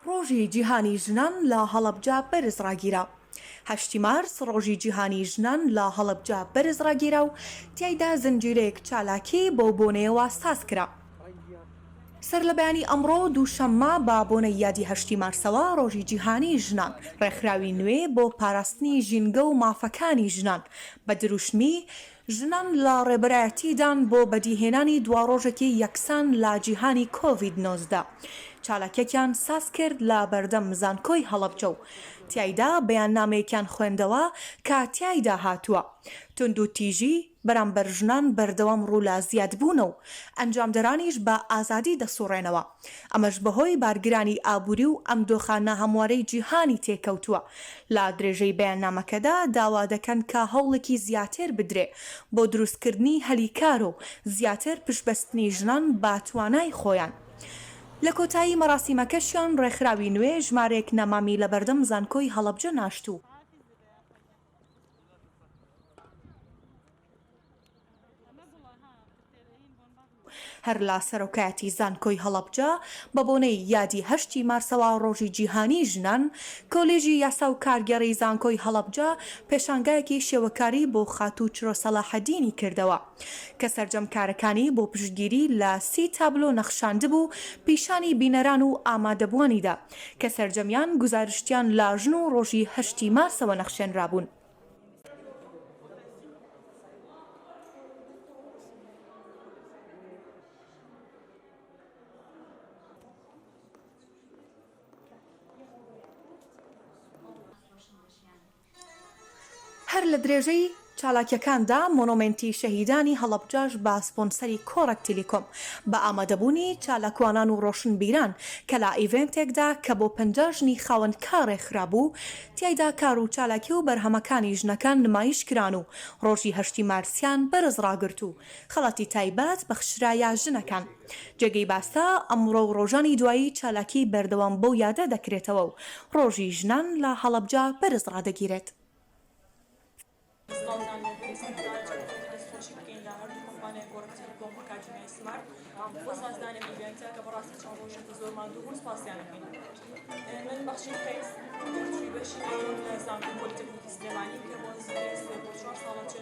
ڕۆژی جیهانی ژنان لە هەڵەبجە بەرز ڕاگیرا. 8 مارس ڕۆژی جیهانی ژنان لە هەڵەبجە بەرز ڕاگیرا و تیایدا زنجیرەیەک چالاکی بۆ بۆنەیەوە ساز کرا. سەر لە بەیانی ئەمڕۆ دووشەممە با بۆنەی یادی 8 مارسەوە ڕۆژی جیهانی ژنان ڕێکخراوی نوێ بۆ پاراستنی ژینگە و مافەکانی ژنان بە دروشمی ژنان لە ڕێبەرایەتیدان بۆ بەدیهێنانی دواڕۆژێکی یەکسان لە جیهانی کۆڤید-19 چالاکیەکان ساز کرد لە بەردەم زانکۆی هەڵەبجە و تیایدا بەیاننامەیەکیان خوێندەوە کە تیایدا هاتووە تند و تیژی بەرامبەر ژنان بەردەوام ڕوو لە زیادبوونە و ئەنجامدەرانیش بە ئازادی دەسوڕێنەوە. ئەمەش بەهۆی بارگرانی ئابووری و ئەم دۆخانە هەموارەی جیهانی تێکەوتووە. لە درێژەی بەیاننامەکەدا داوا دەکەن کە هەوڵێکی زیاتر بدرێ بۆ دروستکردنی هەلیکار و زیاتر پشتبەستنی ژنان بە توانای خۆیان. لە کۆتایی مەراسیمەکەشیان ڕێکخراوی نوێ ژمارەیەک نەمامی لە بەردەم زانکۆی هەڵەبجە ناشتوو. هەر لە سەرۆکایەتی زانکۆی هەڵەبجە بە بۆنەی یادی 8 مارسەوە ڕۆژی جیهانی ژنان کۆلێژی یاسا و کارگەڕی زانکۆی هەڵەبجە پێشانگایەکی شێوەکاری بۆ خاتوو چرۆسەلاحەدینی کردەوە کە سەرجەمکارەکانی بۆ پشتگیری لە 30 تابلۆ نەخشاندبوو پیشانی بینەران و ئامادەبوونیدا کە سەرجەمیان گزارشتیان لە ژن و ڕۆژی 8 مارسەوە نەخشێنرابوون. هەر لە درێژەی چالاکیەکاندا مۆنۆمنتی شەهیدانی هەڵەبجەش بە سپۆنسەری کۆڕەک تیلیکۆم بە ئامادەبوونی چالاکوانان و ڕۆشنبیران کە لە ئیڤێنتێکدا کە بۆ 50 ژنی خاوەن کارێ خرابوو تیایدا کار و چالاکی و بەرهەمەکانی ژنەکان نمایش کران و ڕۆژی 8 مارسیان بەرز ڕاگرت و خەڵاتی تایبەت بەخشرایە ژنەکان. جێگەی باستا ئەمڕۆ و ڕۆژانی دوایی چالاکی بەردەوام بۆ یادە دەکرێتەوە و ڕۆژی ژنان لە هەڵەبجە بەرز ڕادەگیرێت. من بخشی خیز توی بشی که زمان پلیتیکی سلیمانی که باز به 4 سال چه